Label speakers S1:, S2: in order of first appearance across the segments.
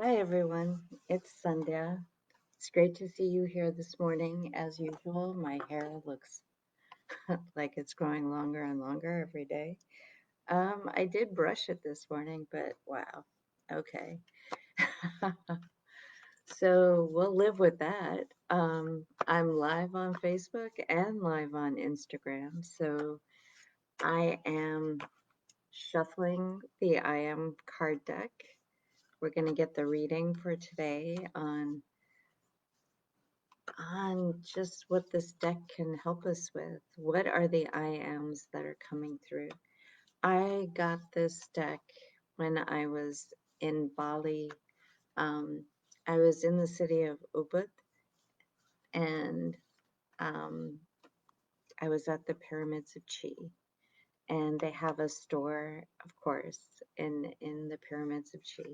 S1: Hi everyone, it's Sandhya. It's great to see you here this morning. As usual, my hair looks like it's growing longer and longer every day. I did brush it this morning, but wow, okay. So we'll live with that. I'm live on Facebook and live on Instagram. So I am shuffling the I Am card deck. We're going to get the reading for today on just what this deck can help us with. What are the I ams that are coming through? I got this deck when I was in Bali. Um, I was in the city of Ubud, and um, I was at the Pyramids of Chi. And they have a store, of course, in the Pyramids of Chi.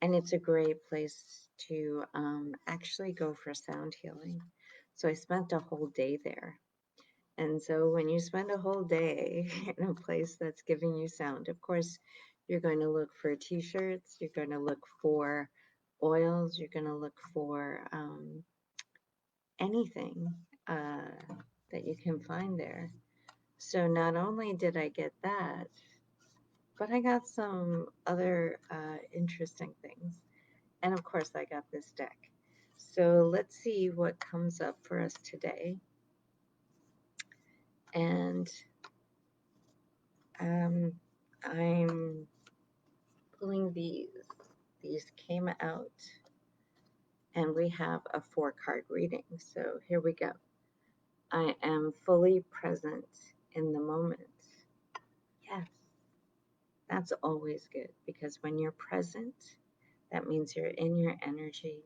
S1: And it's a great place to actually go for sound healing. So I spent a whole day there. And so when you spend a whole day in a place that's giving you sound, of course, you're going to look for t-shirts, you're going to look for oils, you're going to look for anything that you can find there. So not only did I get that, but I got some other interesting things. And of course, I got this deck. So let's see what comes up for us today. And I'm pulling these. These came out, and we have a 4-card reading. So here we go. I am fully present in the moment. Yes, that's always good because when you're present, that means you're in your energy,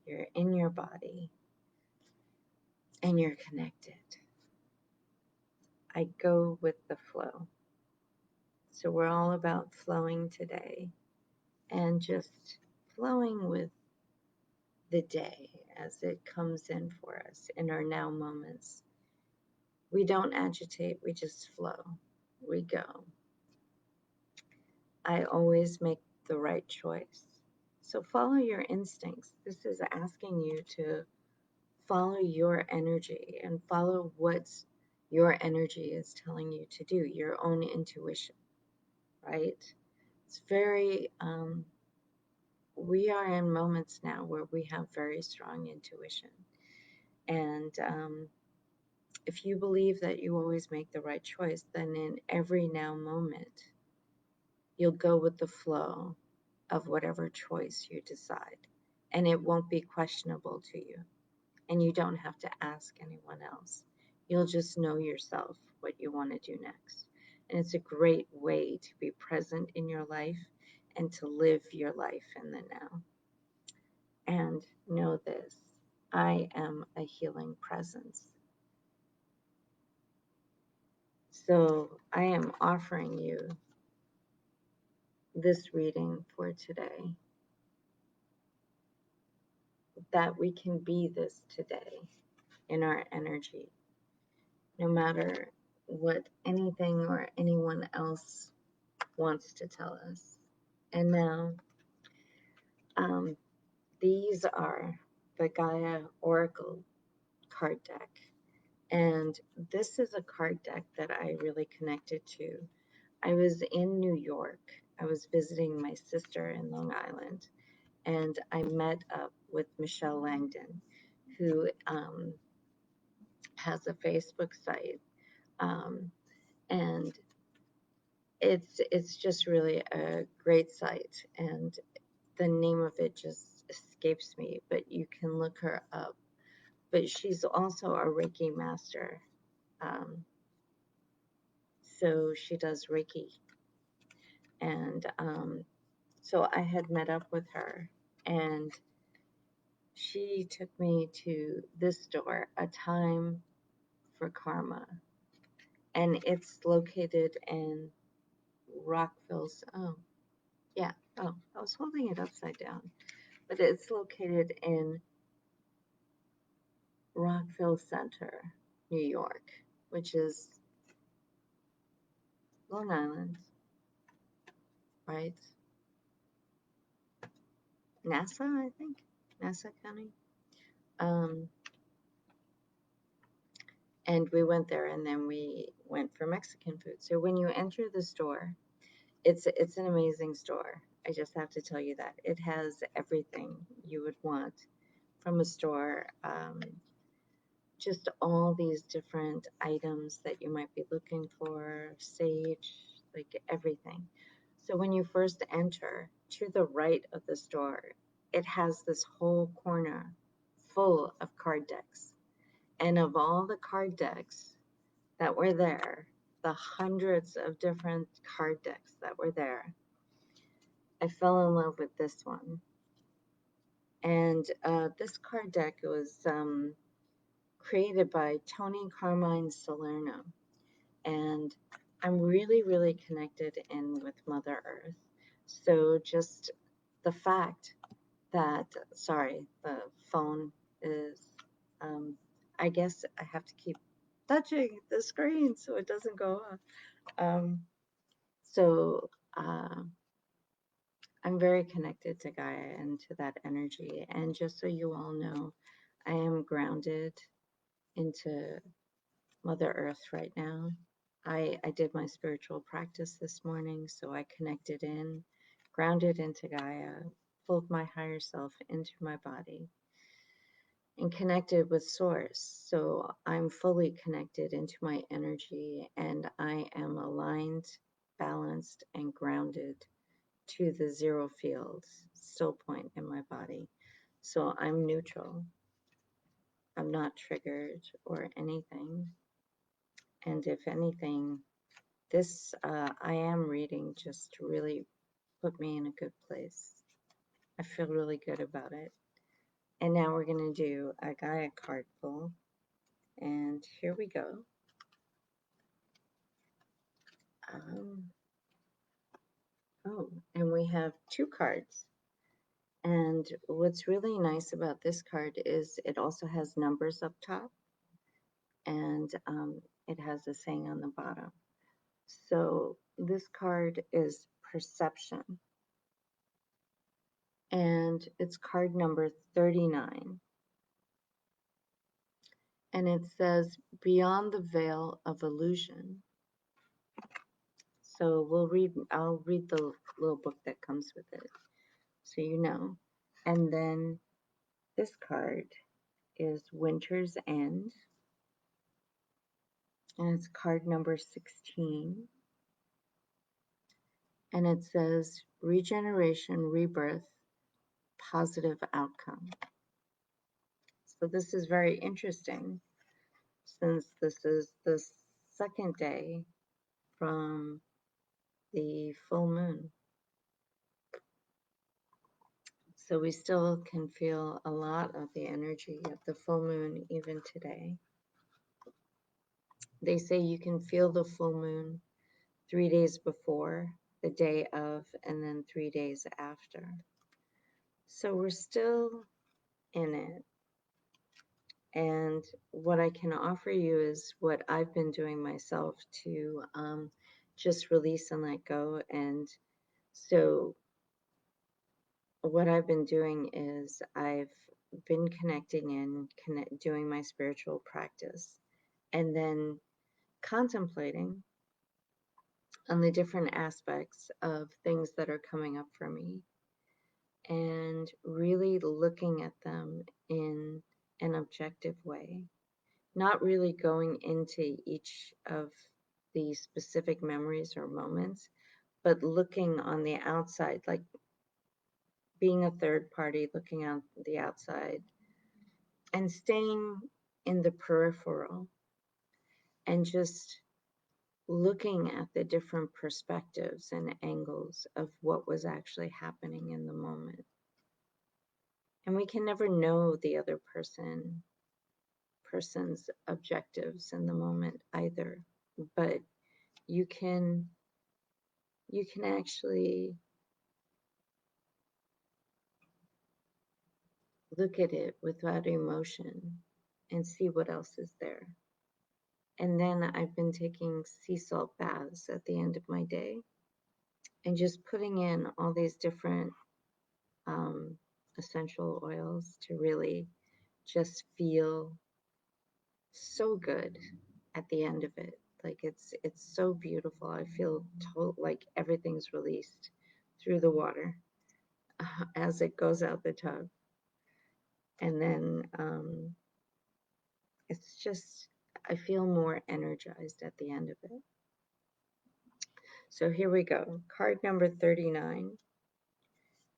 S1: you're in your body, and you're connected. I go with the flow. So we're all about flowing today and just flowing with the day as it comes in for us in our now moments. We don't agitate, we just flow. We go. I always make the right choice. So follow your instincts. This is asking you to follow your energy and follow what your energy is telling you to do, your own intuition, right? It's very, we are in moments now where we have very strong intuition. And if you believe that you always make the right choice, then in every now moment, you'll go with the flow of whatever choice you decide. And it won't be questionable to you. And you don't have to ask anyone else. You'll just know yourself what you want to do next. And it's a great way to be present in your life and to live your life in the now. And know this, I am a healing presence. So I am offering you this reading for today, that we can be this today in our energy, no matter what anything or anyone else wants to tell us. And now, um, these are the Gaia Oracle card deck. And this is a card deck that I really connected to. I was in New York. I was visiting my sister in Long Island, and I met up with Michelle Langdon, who has a Facebook site, um, and it's just really a great site. And the name of it just escapes me, but you can look her up. But she's also a Reiki master, um, so she does Reiki, and so I had met up with her, and she took me to this store, A Time for Karma, and it's located in Rockville. Oh, yeah. Oh, I was holding it upside down, but it's located in Rockville Center, New York, which is Long Island, right? Nassau, I think, Nassau County. And we went there, and then we went for Mexican food. So when you enter the store, it's an amazing store. I just have to tell you that it has everything you would want from a store. Just all these different items that you might be looking for, sage, like everything. So when you first enter, to the right of the store, it has this whole corner full of card decks. And of all the card decks that were there, the hundreds of different card decks that were there, I fell in love with this one. And this card deck was created by Tony Carmine Salerno. And I'm really, really connected in with Mother Earth. So just the fact that, sorry, the phone is, I guess I have to keep touching the screen so it doesn't go off. So I'm very connected to Gaia and to that energy. And just so you all know, I am grounded into Mother Earth right now. I did my spiritual practice this morning, so I connected in, grounded into Gaia, pulled my higher self into my body, and connected with Source. So I'm fully connected into my energy, and I am aligned, balanced, and grounded to the zero field, still point in my body. So I'm neutral. I'm not triggered or anything. And if anything, this I am reading just really put me in a good place. I feel really good about it. And now we're going to do a Gaia card pull. And here we go. Oh, and we have two cards. And what's really nice about this card is it also has numbers up top, and it has a saying on the bottom. So this card is perception, and it's card number 39. And it says, beyond the veil of illusion. So I'll read the little book that comes with it, so you know. And then this card is Winter's End, and it's card number 16. And it says, Regeneration, Rebirth, Positive Outcome. So this is very interesting, since this is the second day from the full moon. So we still can feel a lot of the energy of the full moon even today. They say you can feel the full moon 3 days before, the day of, and then 3 days after. So we're still in it. And what I can offer you is what I've been doing myself to just release and let go. And so what I've been doing is I've been connecting in, doing my spiritual practice, and then contemplating on the different aspects of things that are coming up for me, and really looking at them in an objective way, not really going into each of the specific memories or moments, but looking on the outside, like being a third party, looking on the outside and staying in the peripheral and just looking at the different perspectives and angles of what was actually happening in the moment. And we can never know the other person's objectives in the moment either, but you can actually look at it without emotion and see what else is there. And then I've been taking sea salt baths at the end of my day and just putting in all these different essential oils to really just feel so good at the end of it. Like it's so beautiful. I feel like everything's released through the water as it goes out the tub. And then it's just, I feel more energized at the end of it. So here we go. Card number 39,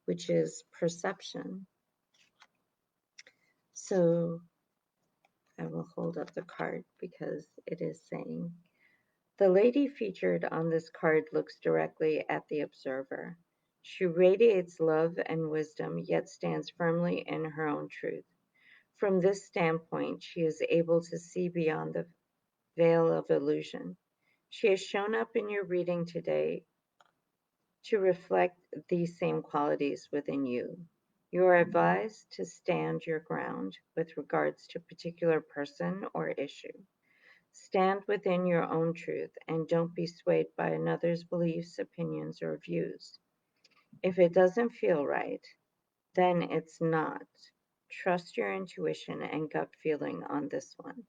S1: which is perception. So I will hold up the card because it is saying, the lady featured on this card looks directly at the observer. She radiates love and wisdom, yet stands firmly in her own truth. From this standpoint, she is able to see beyond the veil of illusion. She has shown up in your reading today to reflect these same qualities within you. You are advised to stand your ground with regards to a particular person or issue. Stand within your own truth and don't be swayed by another's beliefs, opinions, or views. If it doesn't feel right, then it's not. Trust your intuition and gut feeling on this one.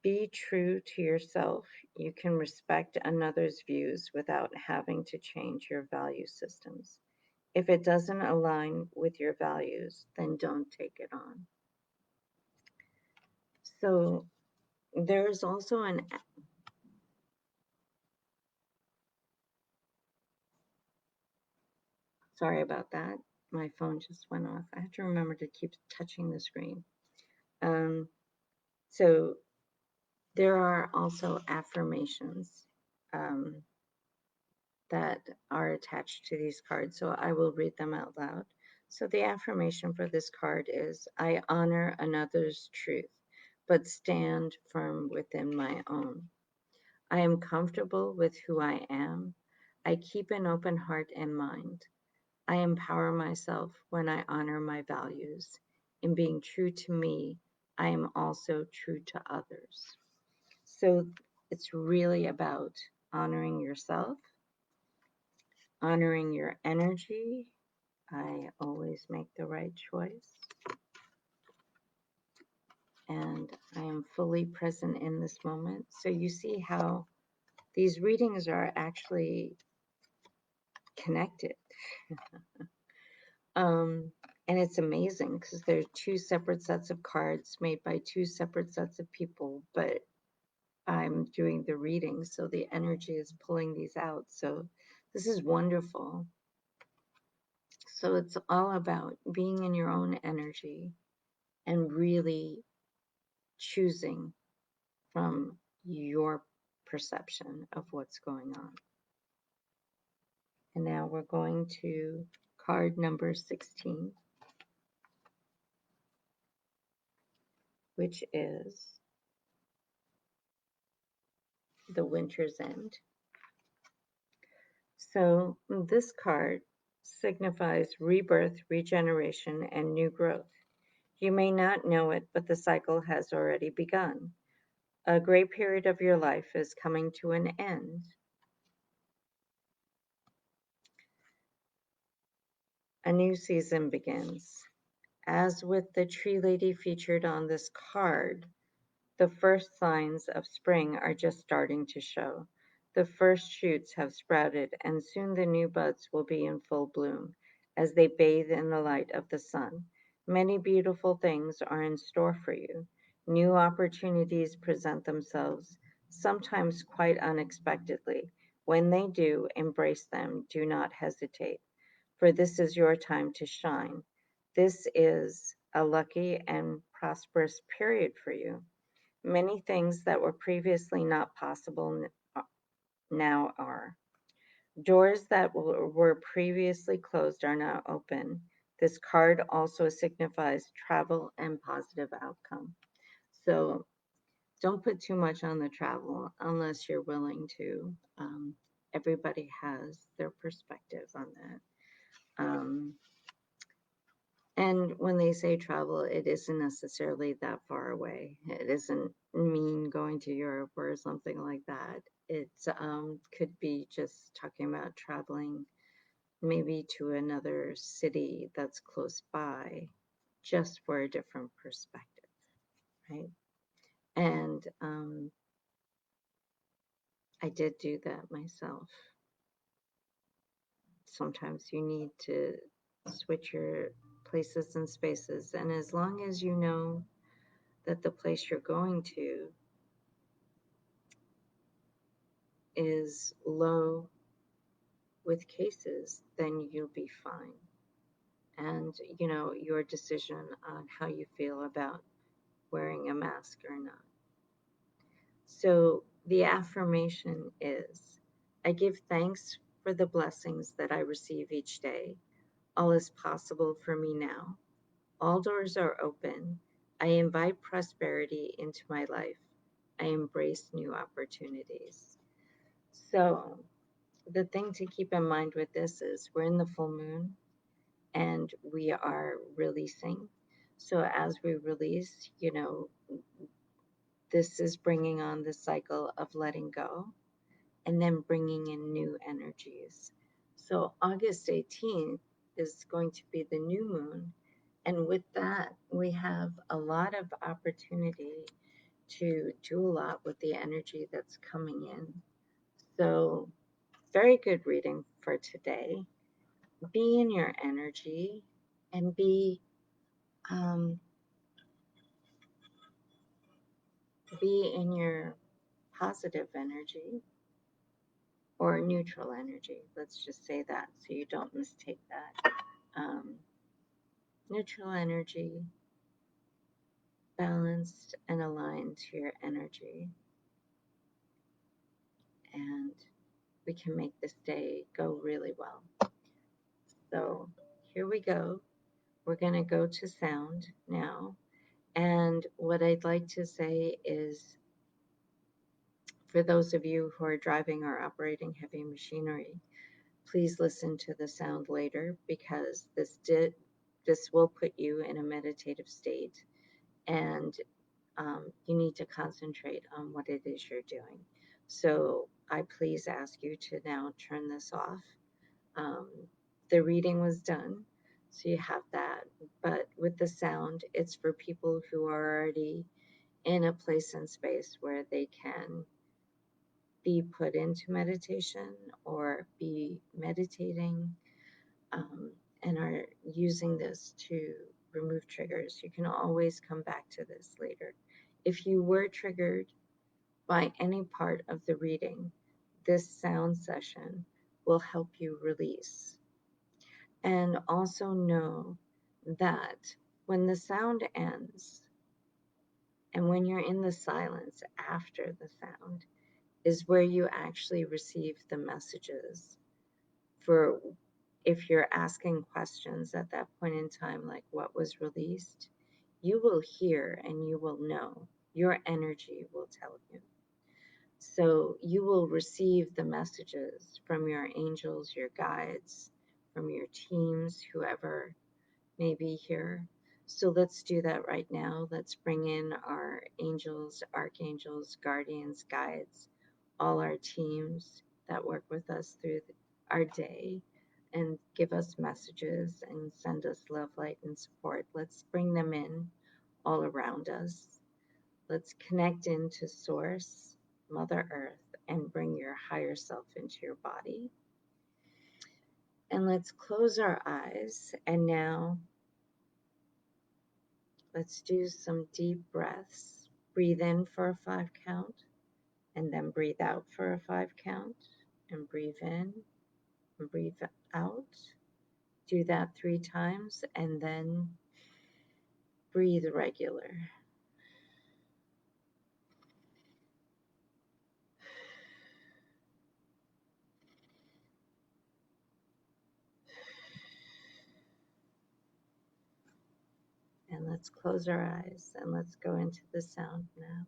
S1: Be true to yourself. You can respect another's views without having to change your value systems. If it doesn't align with your values, then don't take it on. So there's also an, sorry about that. My phone just went off. I have to remember to keep touching the screen. Um, so there are also affirmations um, that are attached to these cards. So I will read them out loud. So the affirmation for this card is, I honor another's truth, but stand firm within my own. I am comfortable with who I am. I keep an open heart and mind. I empower myself when I honor my values. In being true to me, I am also true to others. So it's really about honoring yourself, honoring your energy. I always make the right choice. And I am fully present in this moment. So you see how these readings are actually connected. Um, and it's amazing because they're two separate sets of cards made by two separate sets of people, but I'm doing the reading, so the energy is pulling these out. So this is wonderful. So it's all about being in your own energy and really choosing from your perception of what's going on. And now we're going to card number 16, which is the Winter's End. So this card signifies rebirth, regeneration, and new growth. You may not know it, but the cycle has already begun. A great period of your life is coming to an end. A new season begins. As with the tree lady featured on this card, the first signs of spring are just starting to show. The first shoots have sprouted, and soon the new buds will be in full bloom as they bathe in the light of the sun. Many beautiful things are in store for you. New opportunities present themselves, sometimes quite unexpectedly. When they do, embrace them. Do not hesitate, for this is your time to shine. This is a lucky and prosperous period for you. Many things that were previously not possible now are. Doors that were previously closed are now open. This card also signifies travel and positive outcome. So don't put too much on the travel unless you're willing to. Everybody has their perspective on that. And when they say travel, it isn't necessarily that far away. It doesn't mean going to Europe or something like that. It could be just talking about traveling maybe to another city that's close by, just for a different perspective, right? And I did do that myself. Sometimes you need to switch your places and spaces, and as long as you know that the place you're going to is low with cases, then you'll be fine. And you know, your decision on how you feel about wearing a mask or not. So the affirmation is, I give thanks for the blessings that I receive each day. All is possible for me now. All doors are open. I invite prosperity into my life. I embrace new opportunities. So the thing to keep in mind with this is we're in the full moon and we are releasing. So as we release, you know, this is bringing on the cycle of letting go and then bringing in new energies. So August 18th is going to be the new moon. And with that, we have a lot of opportunity to do a lot with the energy that's coming in. So, very good reading for today. Be in your energy and um, be in your positive energy or neutral energy. Let's just say that so you don't mistake that. Neutral energy, balanced and aligned to your energy. And we can make this day go really well. So here we go. We're going to go to sound now. And what I'd like to say is for those of you who are driving or operating heavy machinery, please listen to the sound later because this will put you in a meditative state, and you need to concentrate on what it is you're doing. So I please ask you to now turn this off. Um, the reading was done, so you have that. But with the sound, it's for people who are already in a place and space where they can be put into meditation or be meditating, and are using this to remove triggers. You can always come back to this later. If you were triggered by any part of the reading, this sound session will help you release. And also know that when the sound ends and when you're in the silence after the sound is where you actually receive the messages for if you're asking questions at that point in time, like what was released, you will hear and you will know. Your energy will tell you. So you will receive the messages from your angels, your guides, from your teams, whoever may be here. So let's do that right now. Let's bring in our angels, archangels, guardians, guides, all our teams that work with us through our day and give us messages and send us love, light, and support. Let's bring them in all around us. Let's connect into Source, Mother Earth, and bring your higher self into your body. And let's close our eyes. And now let's do some deep breaths. Breathe in for a 5 count, and then breathe out for a 5 count, and breathe in and breathe out. Do that 3 times, and then breathe regular. And let's close our eyes and let's go into the sound now.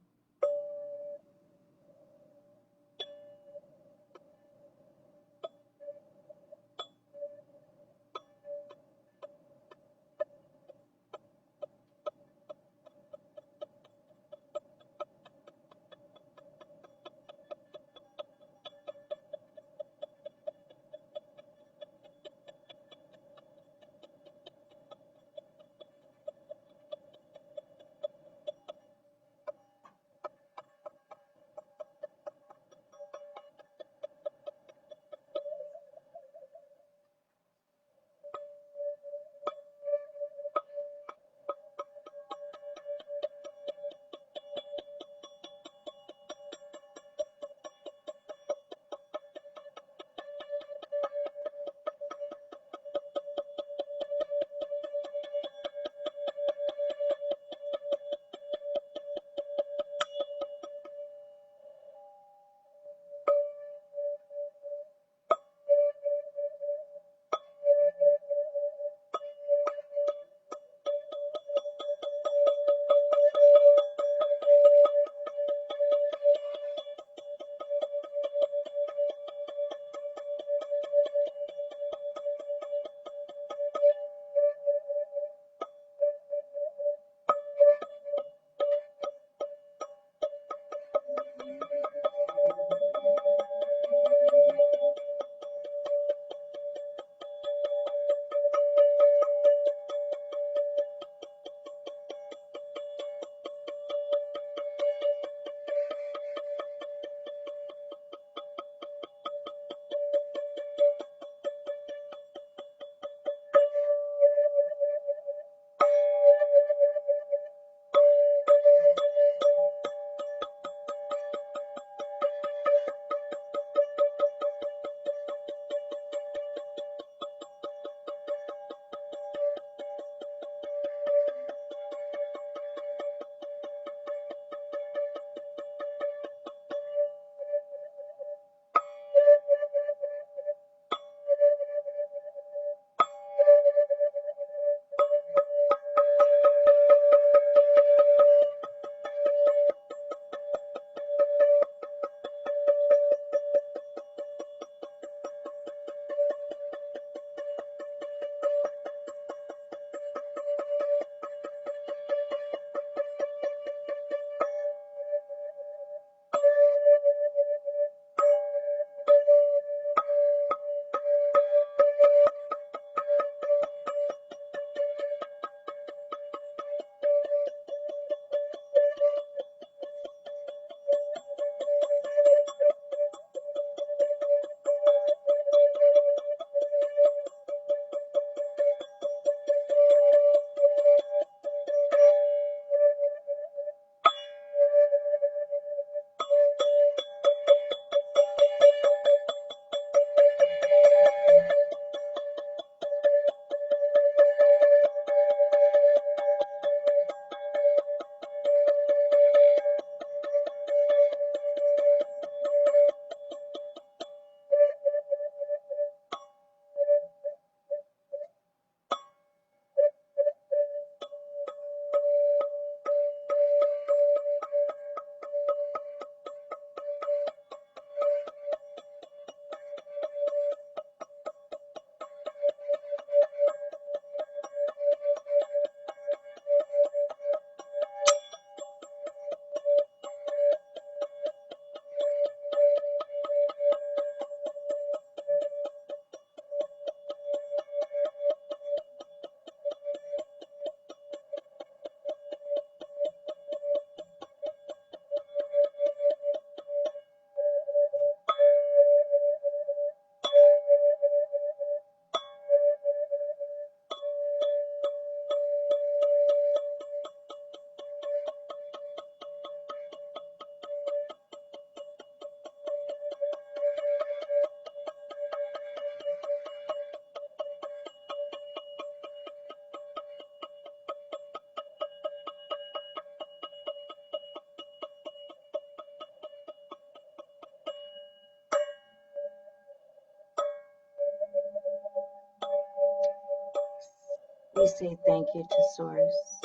S1: We say thank you to Source.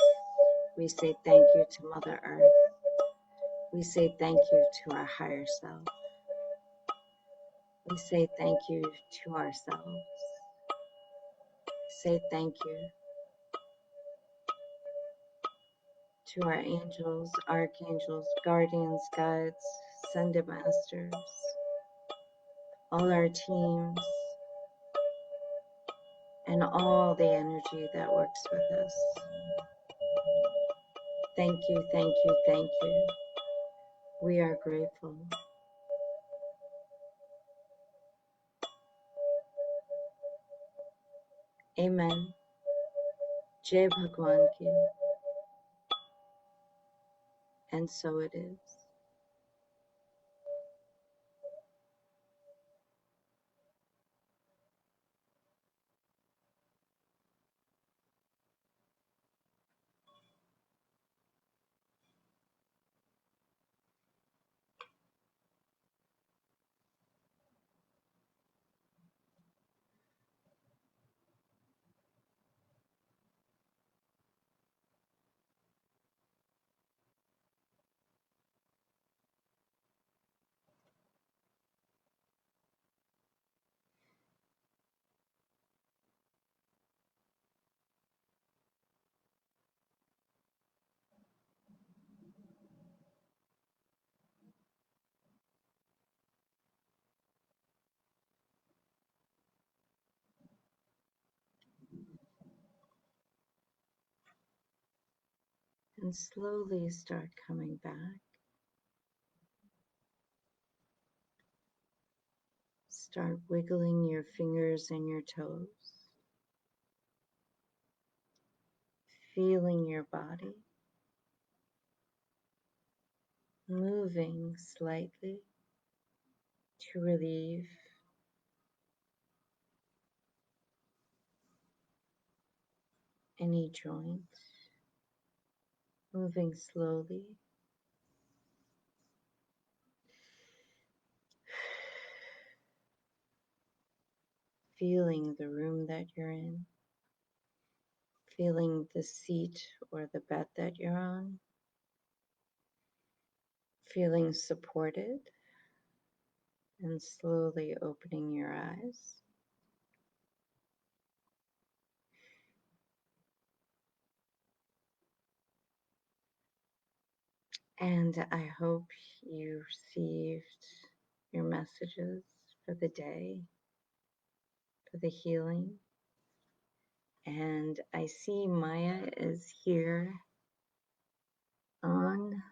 S1: We say thank you to Mother Earth. We say thank you to our higher self. We say thank you to ourselves. Say thank you to our angels, archangels, guardians, guides, ascended masters, all our teams, and all the energy that works with us. Thank you, thank you, thank you. We are grateful. Amen. Jai Bhagwan Ki. And so it is. And slowly start coming back. Start wiggling your fingers and your toes. Feeling your body. Moving slightly to relieve any joint. Moving slowly. Feeling the room that you're in. Feeling the seat or the bed that you're on. Feeling supported. And slowly opening your eyes. And I hope you received your messages for the day, for the healing. And I see Maya is here on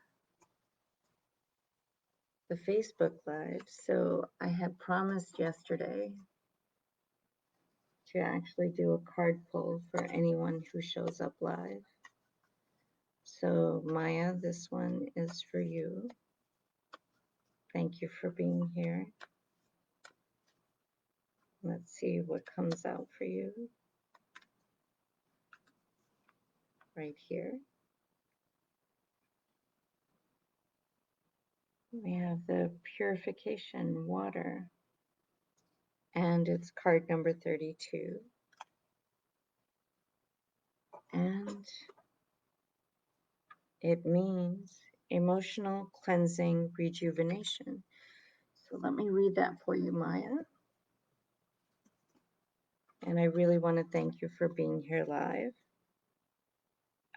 S1: the Facebook Live. So I had promised yesterday to actually do a card pull for anyone who shows up live. So Maya, this one is for you. Thank you for being here. Let's see what comes out for you right here. We have the purification water, and it's card number 32. And it means emotional cleansing rejuvenation. So let me read that for you, Maya. And I really want to thank you for being here live.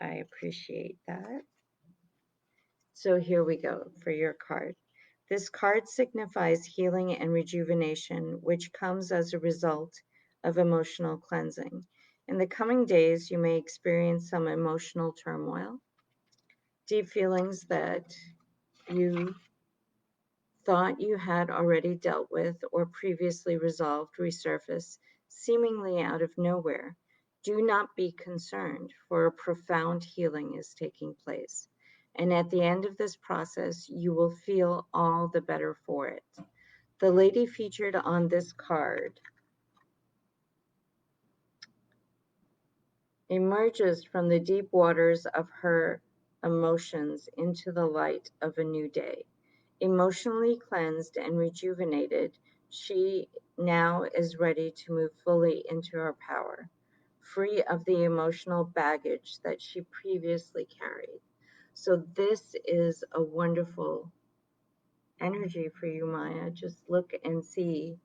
S1: I appreciate that. So here we go for your card. This card signifies healing and rejuvenation, which comes as a result of emotional cleansing. In the coming days, you may experience some emotional turmoil, deep feelings that you thought you had already dealt with or previously resolved resurface, seemingly out of nowhere. Do not be concerned, for a profound healing is taking place. And at the end of this process, you will feel all the better for it. The lady featured on this card emerges from the deep waters of her emotions into the light of a new day. Emotionally cleansed and rejuvenated, she now is ready to move fully into her power. free of the emotional baggage that she previously carried. So this is a wonderful energy for you, Maya. Just look and see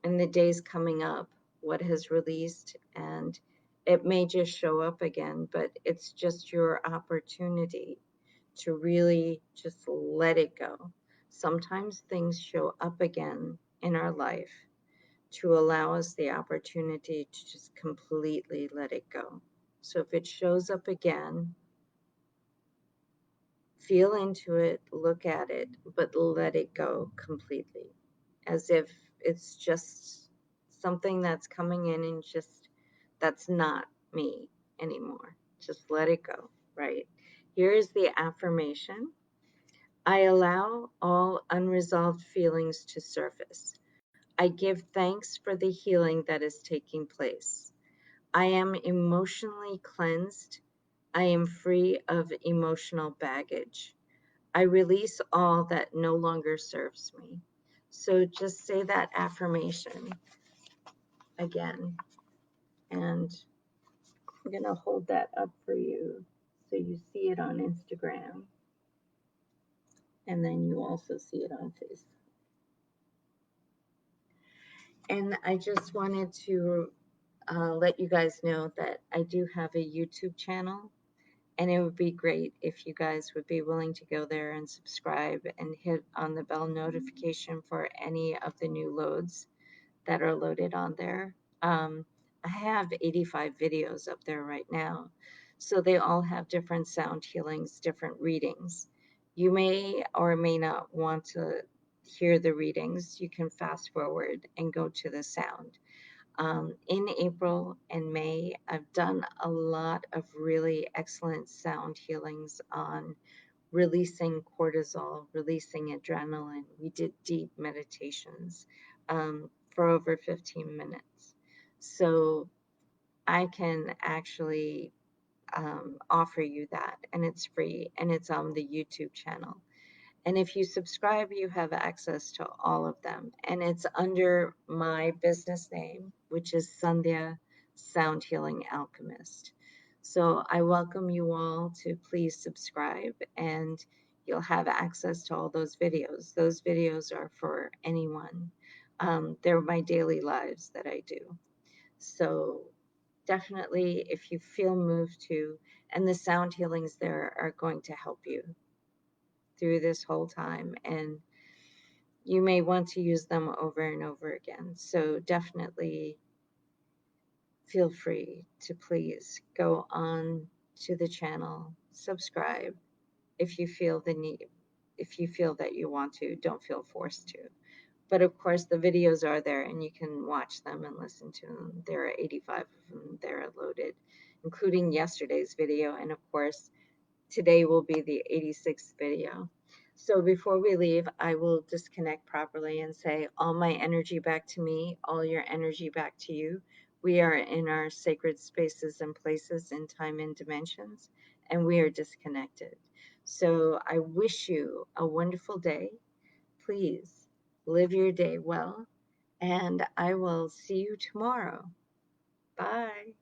S1: in the days coming up what has released, and it may just show up again, but it's just your opportunity to really just let it go. Sometimes things show up again in our life to allow us the opportunity to just completely let it go. So if it shows up again, feel into it, look at it, but let it go completely, as if it's just something that's coming in and just that's not me anymore. Just let it go, right? Here is the affirmation. I allow all unresolved feelings to surface. I give thanks for the healing that is taking place. I am emotionally cleansed. I am free of emotional baggage. I release all that no longer serves me. So just say that affirmation again. And I'm going to hold that up for you so you see it on Instagram. And then you also see it on Facebook. And I just wanted to let you guys know that I do have a YouTube channel. And it would be great if you guys would be willing to go there and subscribe and hit on the bell notification for any of the new loads that are loaded on there. I have 85 videos up there right now. So they all have different sound healings, different readings. You may or may not want to hear the readings. You can fast forward and go to the sound. In April and May, I've done a lot of really excellent sound healings on releasing cortisol, releasing adrenaline. We did deep meditations for over 15 minutes. So I can actually offer you that, and it's free, and it's on the YouTube channel. And if you subscribe, you have access to all of them. And it's under my business name, which is Sandhya Sound Healing Alchemist. So I welcome you all to please subscribe, and you'll have access to all those videos. Those videos are for anyone. They're my daily lives that I do. So definitely, if you feel moved to, and the sound healings there are going to help you through this whole time, and you may want to use them over and over again. So definitely feel free to please go on to the channel, subscribe if you feel the need, if you feel that you want to. Don't feel forced to. But of course, the videos are there and you can watch them and listen to them. There are 85 of them. They're loaded, including yesterday's video. And of course, today will be the 86th video. So before we leave, I will disconnect properly and say all my energy back to me, all your energy back to you. We are in our sacred spaces and places in time and dimensions, and we are disconnected. So I wish you a wonderful day. Please live your day well, and I will see you tomorrow. Bye.